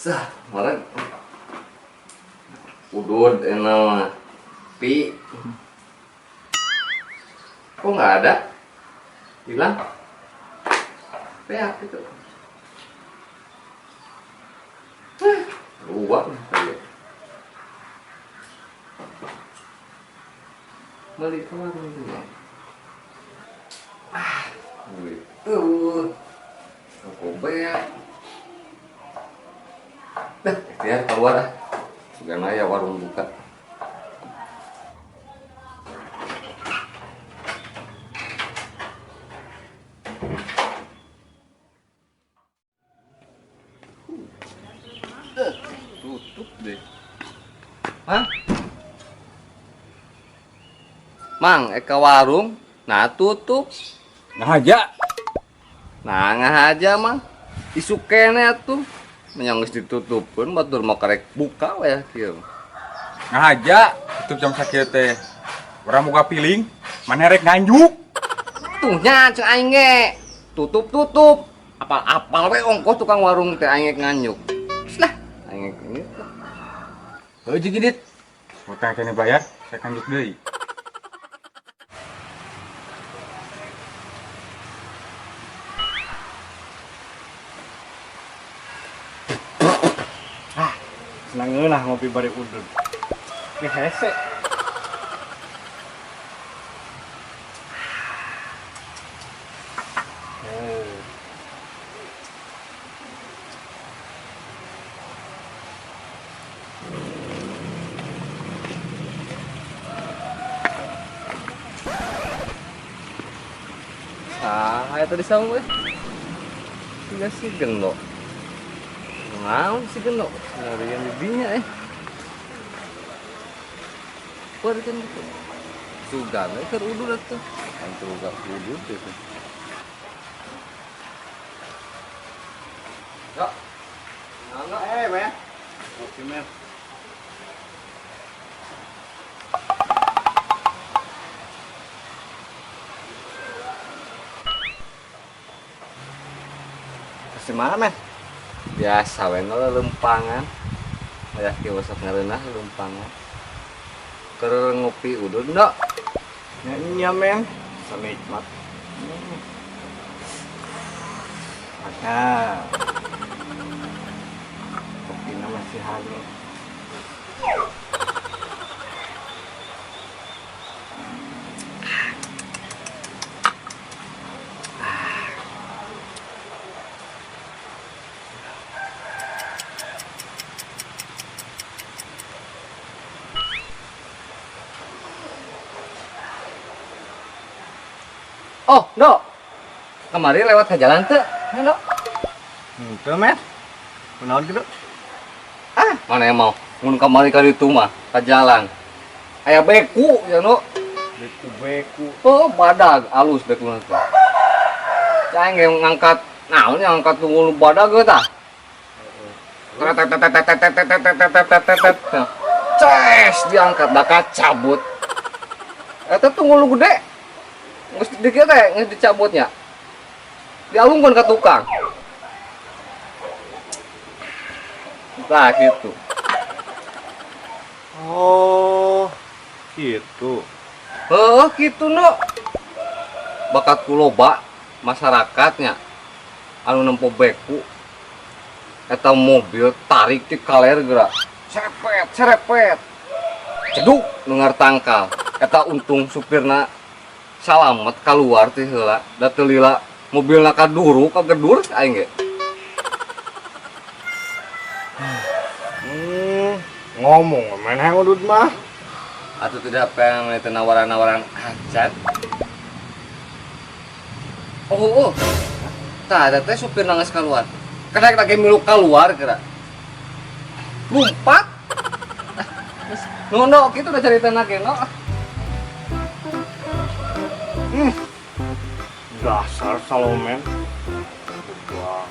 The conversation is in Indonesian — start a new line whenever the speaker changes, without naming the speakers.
Sah, kemarin udud enak pi. Kok nggak ada? Hilang? Peak itu. Luar kayak. Balik ke warung itu ya. Gitu. Aku beak. Ya keluar ah. Sugan aya warung buka. Tutup deh. Hah? Mang, eka warung, nah tutup.
Ngahaja.
Nah ngahaja mang. Isu kene tuh. Menyanggus ditutupin, batur mau karek buka ya kieu.
Ngahaja. Tutup jam sakieu teh. Urang muka piling, mana rek nganjuk.
Tuh nya cek aing ge. Tutup. Apal-apal we ongkos tukang warung teh aing nganyuk. Lah, aing ini.
Heuh jeung gidit. Utang kene bayar, saya kanjuk deui. Senang lah ngopi bari udud. Ge hese.
Aya tadi sama we. Tiga si gendok. Naon si gendok? Ngarian di dinya Perkan gitu. Sugan keur udud atuh. Antu gak udud itu. Yo. Nggak men. Oke, men. Kasih mana, men? Biasa we lempangan. Aya kieu sok ngareunah lempangan. Keur ngopi udud enggak?
Nya men, sanikmat. Maka kopinya masih hangat.
Oh, Dok. Kemarin lewat ke jalan teh. Dok.
Henteu men. Kunaon kitu?
Ah, mana yang mau? Mun kamari ka ditu mah, ka jalan. Aya beku ya, Dok.
Beku.
Oh, badag alus beku nanti. Cai ngangkat, naon yang ngangkat tunggul badag ge tah? Ces diangkat da cabut. Eta tunggul gede. Nges dikit teh nges dicabutnya. Dialungkeun ka tukang. Nah gitu.
Oh, gitu.
Heuh kitu no. Bakat kuloba masyarakatnya anu nempo beku eta mobil tarik ti kaler geura. Serepet. Ceduk dengar tangkal. Eta untung supirna salamet keluar teh heula da teu lila mobilna kaduru kagedur aing ge.
Ngomong main hang udud mah.
Atuh tidak pengen melihat nawaran-nawaran hajat. Oh. Tah ada teh supir nangis keluar. Kadang lagi milu keluar kira. Lompat. No, kitu udah cerita nage no.
Dasar Salomen. Wah.